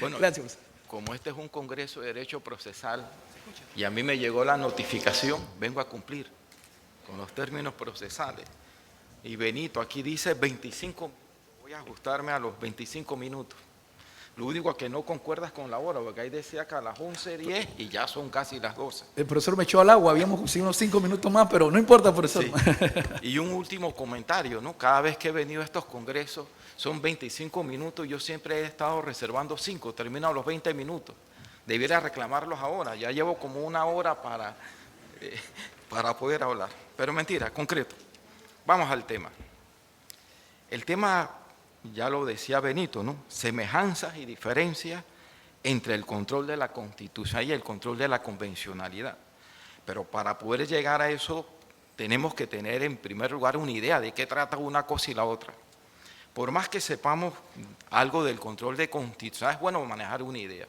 Bueno, Gracias. como este es un congreso de derecho procesal y a mí me llegó la notificación, vengo a cumplir con los términos procesales. Y Benito, aquí dice 25, voy a ajustarme a los 25 minutos. Lo único que no concuerdas con la hora, porque ahí decía que a las 11:10 y ya son casi las 12. El profesor me echó al agua, habíamos conseguido unos 5 minutos más, pero no importa, profesor. Sí. Y un último comentario, ¿no? Cada vez que he venido a estos congresos son 25 minutos, yo siempre he estado reservando 5, termino a los 20 minutos. Debiera reclamarlos ahora, ya llevo como una hora para poder hablar. Pero mentira, concreto. Vamos al tema. El tema, ya lo decía Benito, ¿no? Semejanzas y diferencias entre el control de la Constitución y el control de la convencionalidad. Pero para poder llegar a eso, tenemos que tener en primer lugar una idea de qué trata una cosa y la otra. Por más que sepamos algo del control de Constitución, es bueno manejar una idea.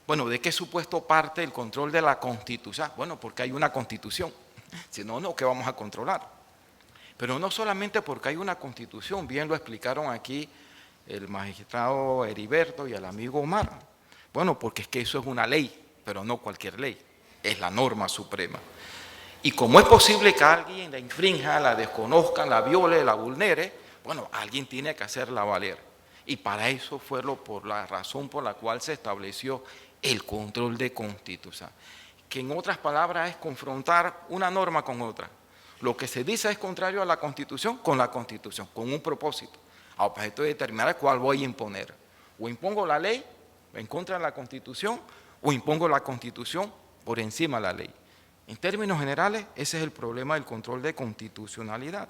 Bueno, ¿de qué supuesto parte el control de la Constitución? Bueno, porque hay una Constitución. Si no, no, ¿qué vamos a controlar? Pero no solamente porque hay una Constitución, bien lo explicaron aquí el magistrado Heriberto y el amigo Omar. Bueno, porque es que eso es una ley, pero no cualquier ley, es la norma suprema. Y como es posible que alguien la infrinja, la desconozca, la viole, la vulnere, bueno, alguien tiene que hacerla valer. Y para eso fue por la razón por la cual se estableció el control de Constitución, que en otras palabras es confrontar una norma con otra. Lo que se dice es contrario a la Constitución, con un propósito, a objeto de determinar cuál voy a imponer. O impongo la ley en contra de la Constitución, o impongo la Constitución por encima de la ley. En términos generales, ese es el problema del control de constitucionalidad.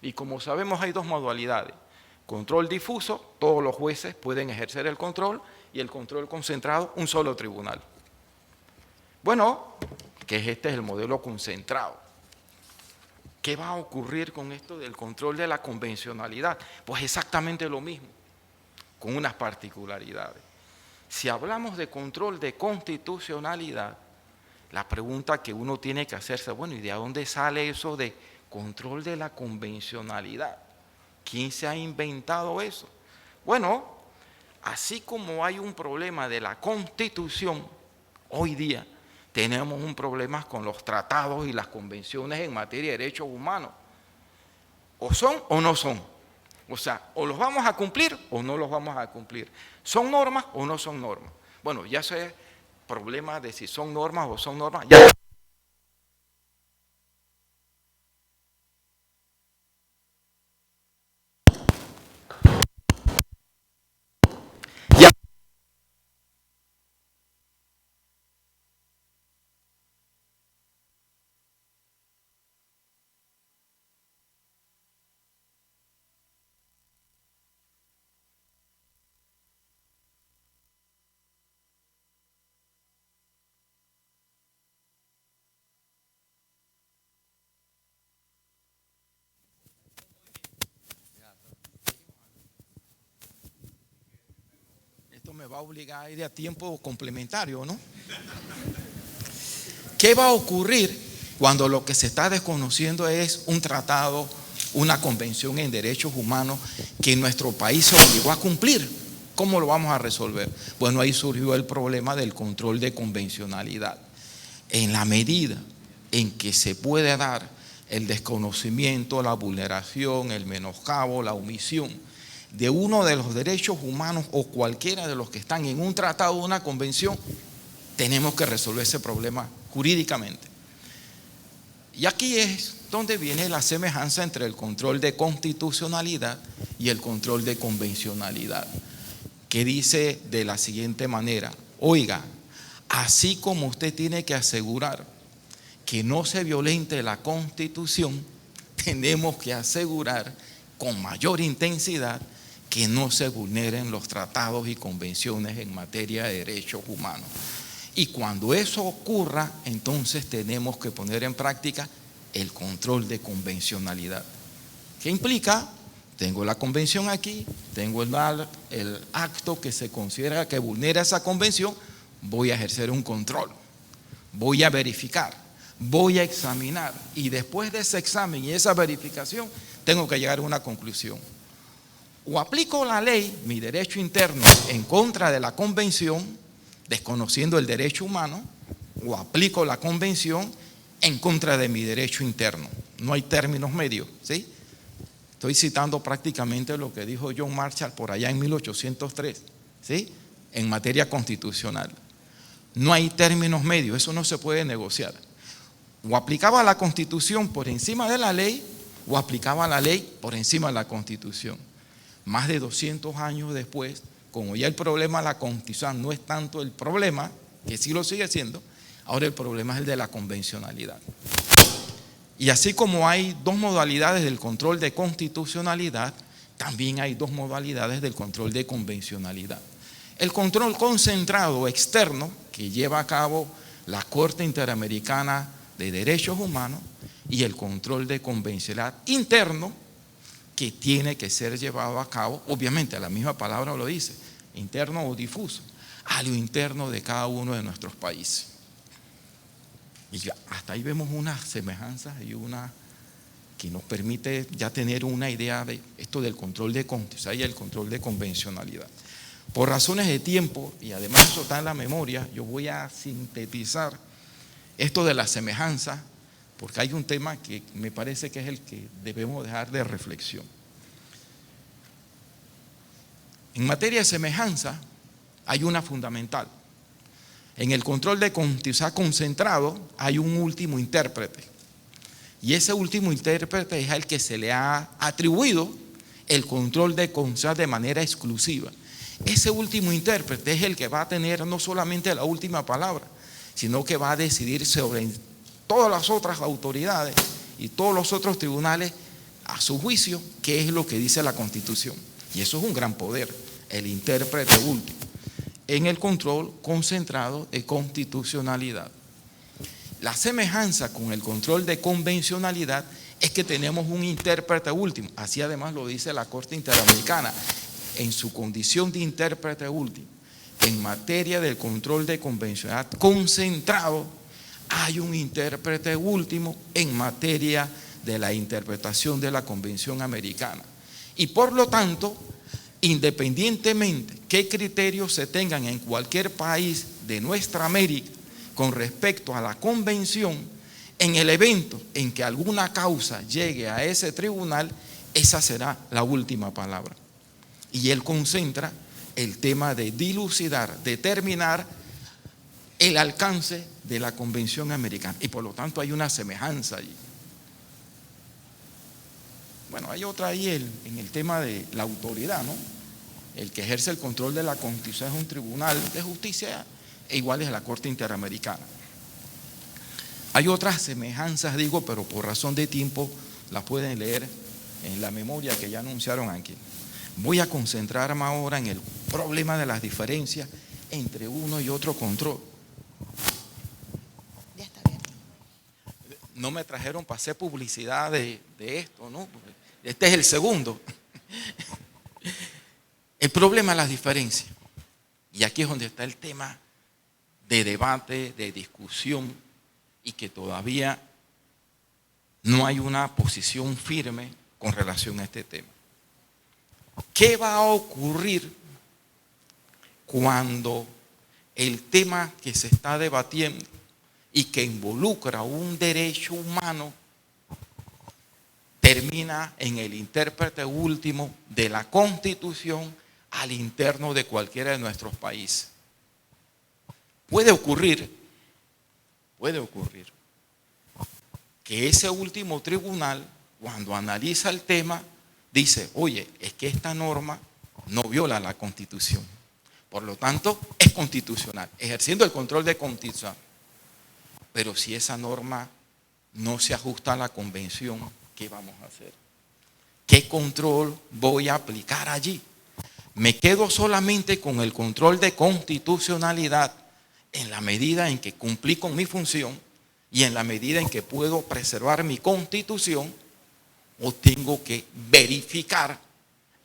Y como sabemos, hay dos modalidades. Control difuso, todos los jueces pueden ejercer el control, y el control concentrado, un solo tribunal. Bueno, que este es el modelo concentrado. ¿Qué va a ocurrir con esto del control de la convencionalidad? Pues exactamente lo mismo, con unas particularidades. Si hablamos de control de constitucionalidad, la pregunta que uno tiene que hacerse, bueno, ¿y de dónde sale eso de control de la convencionalidad? ¿Quién se ha inventado eso? Bueno, así como hay un problema de la Constitución, hoy día tenemos un problema con los tratados y las convenciones en materia de derechos humanos. O son o no son. O sea, o los vamos a cumplir o no los vamos a cumplir. ¿Son normas o no son normas? Bueno, ya sé problema de si son normas o son normas. Esto me va a obligar a ir a tiempo complementario, ¿no? ¿Qué va a ocurrir cuando lo que se está desconociendo es un tratado, una convención en derechos humanos que nuestro país se obligó a cumplir? ¿Cómo lo vamos a resolver? Bueno, ahí surgió el problema del control de convencionalidad. En la medida en que se puede dar el desconocimiento, la vulneración, el menoscabo, la omisión de uno de los derechos humanos o cualquiera de los que están en un tratado o una convención, tenemos que resolver ese problema jurídicamente. Y aquí es donde viene la semejanza entre el control de constitucionalidad y el control de convencionalidad, que dice de la siguiente manera: oiga, así como usted tiene que asegurar que no se violente la Constitución, tenemos que asegurar con mayor intensidad que no se vulneren los tratados y convenciones en materia de derechos humanos. Y cuando eso ocurra, entonces tenemos que poner en práctica el control de convencionalidad. ¿Qué implica? Tengo la convención aquí, tengo el acto que se considera que vulnera esa convención, voy a ejercer un control, voy a verificar, voy a examinar, y después de ese examen y esa verificación tengo que llegar a una conclusión. O aplico la ley, mi derecho interno, en contra de la convención, desconociendo el derecho humano, o aplico la convención en contra de mi derecho interno. No hay términos medios, ¿sí? Estoy citando prácticamente lo que dijo John Marshall por allá en 1803, ¿sí? En materia constitucional. No hay términos medios, eso no se puede negociar. O aplicaba la Constitución por encima de la ley, o aplicaba la ley por encima de la Constitución. Más de 200 años después, como ya el problema de la Constitución no es tanto el problema, que sí lo sigue siendo, ahora el problema es el de la convencionalidad. Y así como hay dos modalidades del control de constitucionalidad, también hay dos modalidades del control de convencionalidad. El control concentrado externo, que lleva a cabo la Corte Interamericana de Derechos Humanos, y el control de convencionalidad interno, que tiene que ser llevado a cabo, obviamente la misma palabra lo dice, interno o difuso, a lo interno de cada uno de nuestros países. Y ya, hasta ahí vemos unas semejanzas y una que nos permite ya tener una idea de esto del control de constitucionalidad y el control de convencionalidad. Por razones de tiempo, y además eso está en la memoria, yo voy a sintetizar esto de la semejanza, porque hay un tema que me parece que es el que debemos dejar de reflexión. En materia de semejanza hay una fundamental. En el control de constitucionalidad concentrado hay un último intérprete. Y ese último intérprete es al que se le ha atribuido el control de constitucionalidad de manera exclusiva. Ese último intérprete es el que va a tener no solamente la última palabra, sino que va a decidir sobre todas las otras autoridades y todos los otros tribunales a su juicio qué es lo que dice la Constitución. Y eso es un gran poder, el intérprete último, en el control concentrado de constitucionalidad. La semejanza con el control de convencionalidad es que tenemos un intérprete último, así además lo dice la Corte Interamericana, en su condición de intérprete último. En materia del control de convencionalidad concentrado, hay un intérprete último en materia de la interpretación de la Convención Americana. Y por lo tanto, independientemente qué criterios se tengan en cualquier país de nuestra América con respecto a la Convención, en el evento en que alguna causa llegue a ese tribunal, esa será la última palabra. Y él concentra el tema de dilucidar, determinar el alcance de la Convención Americana. Y por lo tanto hay una semejanza allí. Bueno, hay otra ahí en el tema de la autoridad, ¿no? El que ejerce el control de la Constitución es un tribunal de justicia e igual es la Corte Interamericana. Hay otras semejanzas, digo, pero por razón de tiempo las pueden leer en la memoria que ya anunciaron aquí. Voy a concentrarme ahora en el problema de las diferencias entre uno y otro control. Ya está bien. No me trajeron para hacer publicidad de esto, ¿no? Este es el segundo. El problema de las diferencias. Y aquí es donde está el tema de debate, de discusión, y que todavía no hay una posición firme con relación a este tema. ¿Qué va a ocurrir cuando el tema que se está debatiendo y que involucra un derecho humano termina en el intérprete último de la Constitución al interno de cualquiera de nuestros países? Puede ocurrir que ese último tribunal, cuando analiza el tema, dice, oye, es que esta norma no viola la Constitución. Por lo tanto, es constitucional, ejerciendo el control de constitución. Pero si esa norma no se ajusta a la Convención, ¿qué vamos a hacer? ¿Qué control voy a aplicar allí? ¿Me quedo solamente con el control de constitucionalidad en la medida en que cumplí con mi función y en la medida en que puedo preservar mi Constitución? ¿O tengo que verificar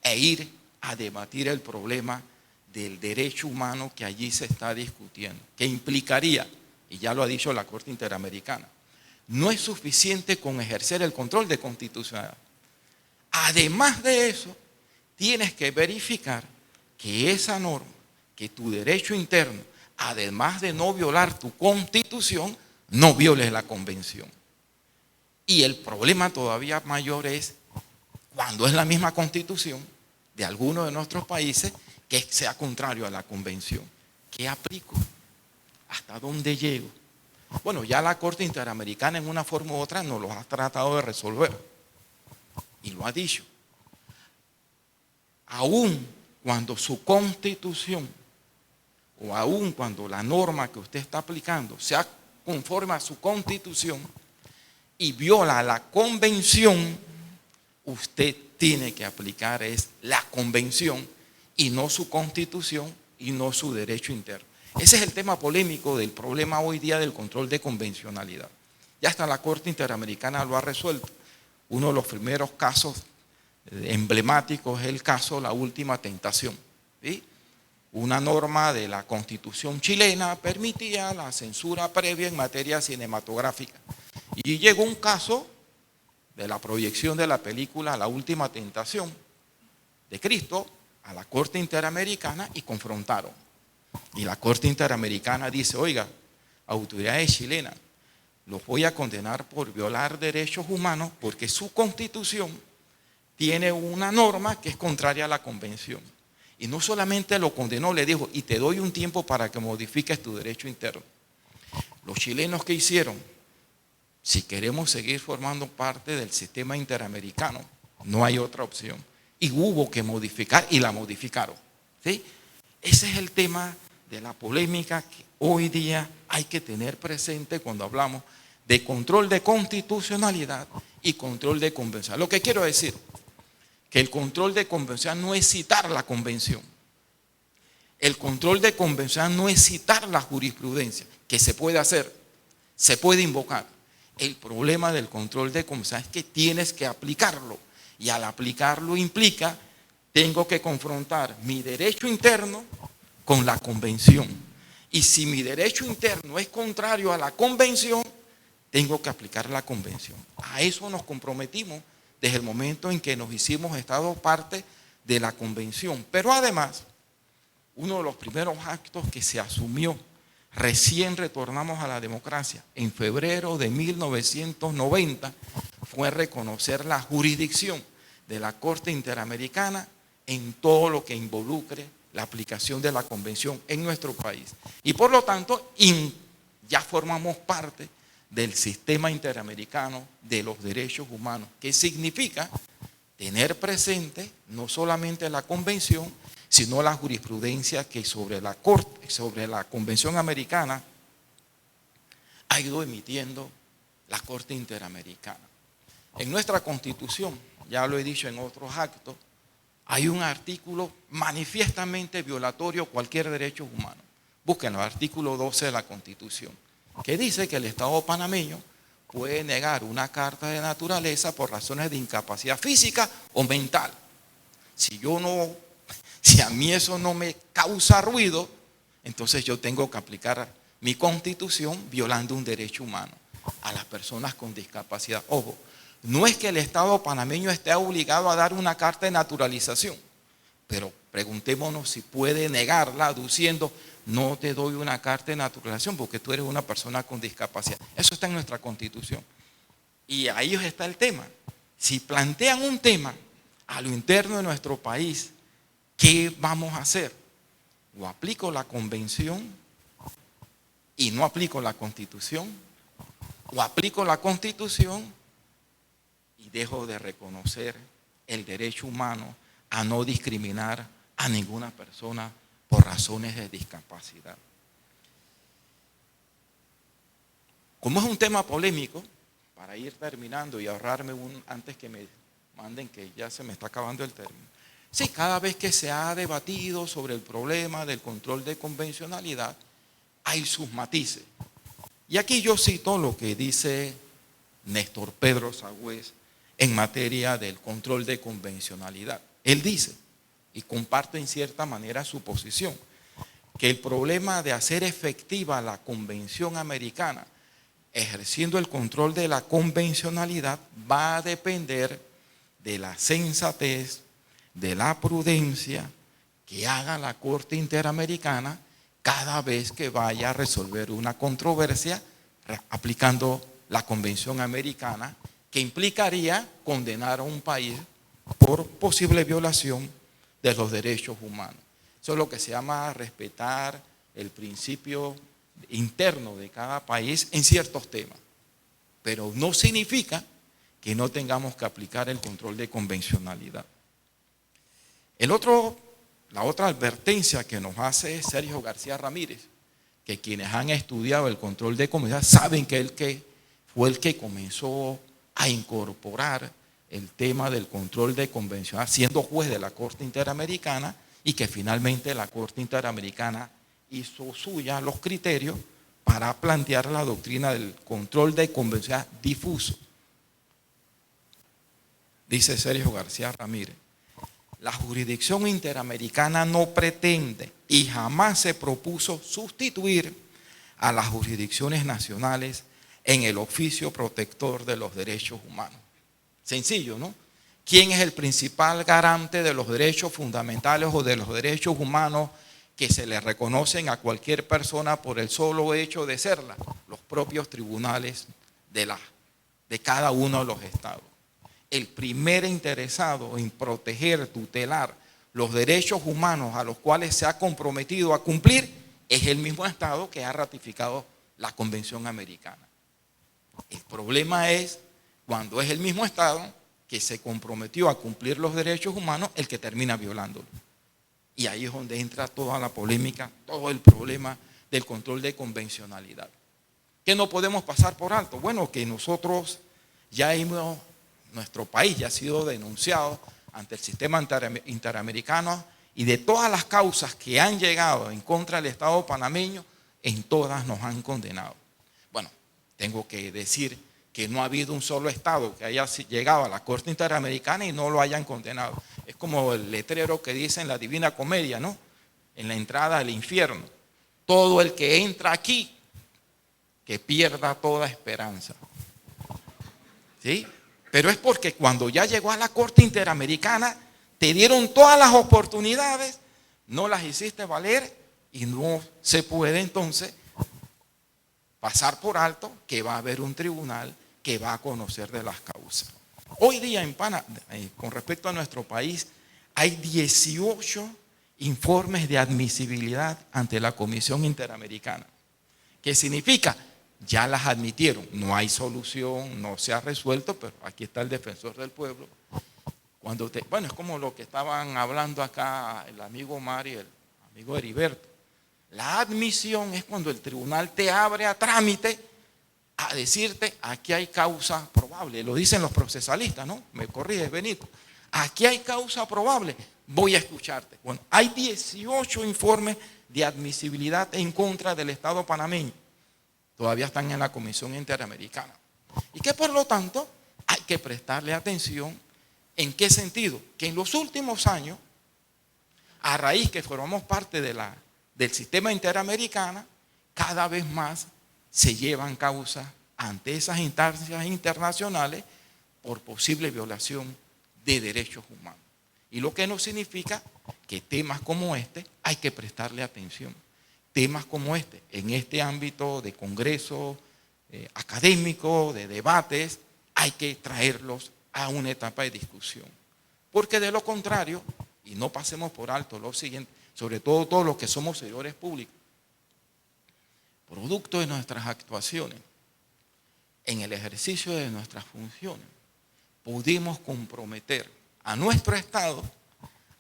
e ir a debatir el problema del derecho humano que allí se está discutiendo? ¿Qué implicaría? Y ya lo ha dicho la Corte Interamericana. No es suficiente con ejercer el control de constitucionalidad. Además de eso, tienes que verificar que esa norma, que tu derecho interno, además de no violar tu constitución, no violes la convención. Y el problema todavía mayor es cuando es la misma constitución de alguno de nuestros países que sea contrario a la convención. ¿Qué aplico? ¿Hasta dónde llego? Bueno, ya la Corte Interamericana en una forma u otra nos lo ha tratado de resolver y lo ha dicho. Aún cuando su constitución o aún cuando la norma que usted está aplicando sea conforme a su constitución y viola la convención, usted tiene que aplicar es la convención y no su constitución y no su derecho interno. Ese es el tema polémico del problema hoy día del control de convencionalidad. Ya hasta la Corte Interamericana lo ha resuelto. Uno de los primeros casos emblemáticos es el caso La Última Tentación. ¿Sí? Una norma de la Constitución chilena permitía la censura previa en materia cinematográfica. Y llegó un caso de la proyección de la película La Última Tentación de Cristo a la Corte Interamericana y confrontaron. Y la Corte Interamericana dice, oiga, autoridades chilenas, los voy a condenar por violar derechos humanos porque su constitución tiene una norma que es contraria a la convención. Y no solamente lo condenó, le dijo, y te doy un tiempo para que modifiques tu derecho interno. Los chilenos, ¿qué hicieron? Si queremos seguir formando parte del sistema interamericano, no hay otra opción. Y hubo que modificar y la modificaron. ¿Sí? Ese es el tema de la polémica que hoy día hay que tener presente cuando hablamos de control de constitucionalidad y control de convención. Lo que quiero decir, que el control de convención no es citar la convención. El control de convención no es citar la jurisprudencia, que se puede hacer, se puede invocar. El problema del control de convención es que tienes que aplicarlo. Y al aplicarlo implica, tengo que confrontar mi derecho interno con la convención. Y si mi derecho interno es contrario a la convención, tengo que aplicar la convención. A eso nos comprometimos desde el momento en que nos hicimos Estado parte de la convención. Pero además, uno de los primeros actos que se asumió, recién retornamos a la democracia, en febrero de 1990, fue reconocer la jurisdicción de la Corte Interamericana en todo lo que involucre la aplicación de la convención en nuestro país. Y por lo tanto, ya formamos parte del sistema interamericano de los derechos humanos, que significa tener presente no solamente la convención, sino la jurisprudencia que sobre la Corte, sobre la Convención Americana, ha ido emitiendo la Corte Interamericana. En nuestra Constitución, ya lo he dicho en otros actos, hay un artículo manifiestamente violatorio a cualquier derecho humano. Búsquenlo, artículo 12 de la Constitución, que dice que el Estado panameño puede negar una carta de naturaleza por razones de incapacidad física o mental. Si a mí eso no me causa ruido, entonces yo tengo que aplicar mi Constitución violando un derecho humano a las personas con discapacidad. Ojo, no es que el Estado panameño esté obligado a dar una carta de naturalización, pero preguntémonos si puede negarla aduciendo, no te doy una carta de naturalización porque tú eres una persona con discapacidad. Eso está en nuestra Constitución. Y ahí está el tema. Si plantean un tema a lo interno de nuestro país, ¿qué vamos a hacer? O aplico la convención y no aplico la Constitución, o aplico la Constitución y dejo de reconocer el derecho humano a no discriminar a ninguna persona por razones de discapacidad. Como es un tema polémico, para ir terminando y ahorrarme antes que me manden que ya se me está acabando el término. Sí, cada vez que se ha debatido sobre el problema del control de convencionalidad, hay sus matices. Y aquí yo cito lo que dice Néstor Pedro Sagüez en materia del control de convencionalidad. Él dice, y comparto en cierta manera su posición, que el problema de hacer efectiva la Convención Americana, ejerciendo el control de la convencionalidad, va a depender de la sensatez, de la prudencia que haga la Corte Interamericana cada vez que vaya a resolver una controversia aplicando la Convención Americana, que implicaría condenar a un país por posible violación de los derechos humanos. Eso es lo que se llama respetar el principio interno de cada país en ciertos temas. Pero no significa que no tengamos que aplicar el control de convencionalidad. La otra advertencia que nos hace Sergio García Ramírez, que quienes han estudiado el control de convencionalidad saben que fue el que comenzó a incorporar el tema del control de convencionalidad, siendo juez de la Corte Interamericana, y que finalmente la Corte Interamericana hizo suya los criterios para plantear la doctrina del control de convencionalidad difuso. Dice Sergio García Ramírez: la jurisdicción interamericana no pretende y jamás se propuso sustituir a las jurisdicciones nacionales en el oficio protector de los derechos humanos. Sencillo, ¿no? ¿Quién es el principal garante de los derechos fundamentales o de los derechos humanos que se le reconocen a cualquier persona por el solo hecho de serla? Los propios tribunales de cada uno de los estados. El primer interesado en proteger, tutelar los derechos humanos a los cuales se ha comprometido a cumplir es el mismo estado que ha ratificado la Convención Americana. El problema es cuando es el mismo estado que se comprometió a cumplir los derechos humanos el que termina violándolos. Y ahí es donde entra toda la polémica, todo el problema del control de convencionalidad. ¿Qué no podemos pasar por alto? Bueno, que nosotros nuestro país ya ha sido denunciado ante el sistema interamericano, y de todas las causas que han llegado en contra del Estado panameño, en todas nos han condenado. Bueno, tengo que decir que no ha habido un solo Estado que haya llegado a la Corte Interamericana y no lo hayan condenado. Es como el letrero que dice en la Divina Comedia, ¿no? En la entrada al infierno: todo el que entra aquí, que pierda toda esperanza. ¿Sí? Pero es porque cuando ya llegó a la Corte Interamericana, te dieron todas las oportunidades, no las hiciste valer y no se puede entonces pasar por alto que va a haber un tribunal que va a conocer de las causas. Hoy día en Panamá, con respecto a nuestro país, hay 18 informes de admisibilidad ante la Comisión Interamericana. ¿Qué significa? Ya las admitieron, no hay solución, no se ha resuelto, pero aquí está el defensor del pueblo. Es como lo que estaban hablando acá el amigo Omar y el amigo Heriberto. La admisión es cuando el tribunal te abre a trámite a decirte: aquí hay causa probable. Lo dicen los procesalistas, ¿no? Me corriges, Benito. Aquí hay causa probable, voy a escucharte. Bueno, hay 18 informes de admisibilidad en contra del Estado panameño. Todavía están en la Comisión Interamericana. Y que por lo tanto hay que prestarle atención. ¿En qué sentido? Que en los últimos años, a raíz que formamos parte del sistema interamericano, cada vez más se llevan causas ante esas instancias internacionales por posible violación de derechos humanos. Y lo que no significa que temas como este hay que prestarle atención. Temas como este, en este ámbito de congreso académico, de debates, hay que traerlos a una etapa de discusión. Porque de lo contrario, y no pasemos por alto lo siguiente, sobre todo todos los que somos servidores públicos, producto de nuestras actuaciones, en el ejercicio de nuestras funciones, pudimos comprometer a nuestro Estado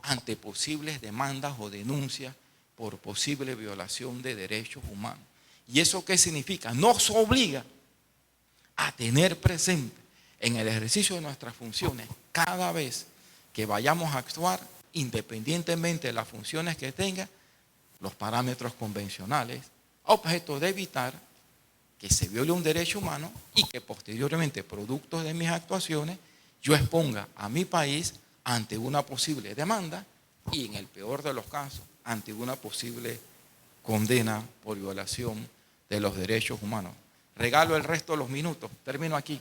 ante posibles demandas o denuncias por posible violación de derechos humanos. ¿Y eso qué significa? Nos obliga a tener presente en el ejercicio de nuestras funciones, cada vez que vayamos a actuar, independientemente de las funciones que tenga, los parámetros convencionales, objeto de evitar que se viole un derecho humano y que posteriormente, producto de mis actuaciones, yo exponga a mi país ante una posible demanda y, en el peor de los casos, ante una posible condena por violación de los derechos humanos. Regalo el resto de los minutos. Termino aquí.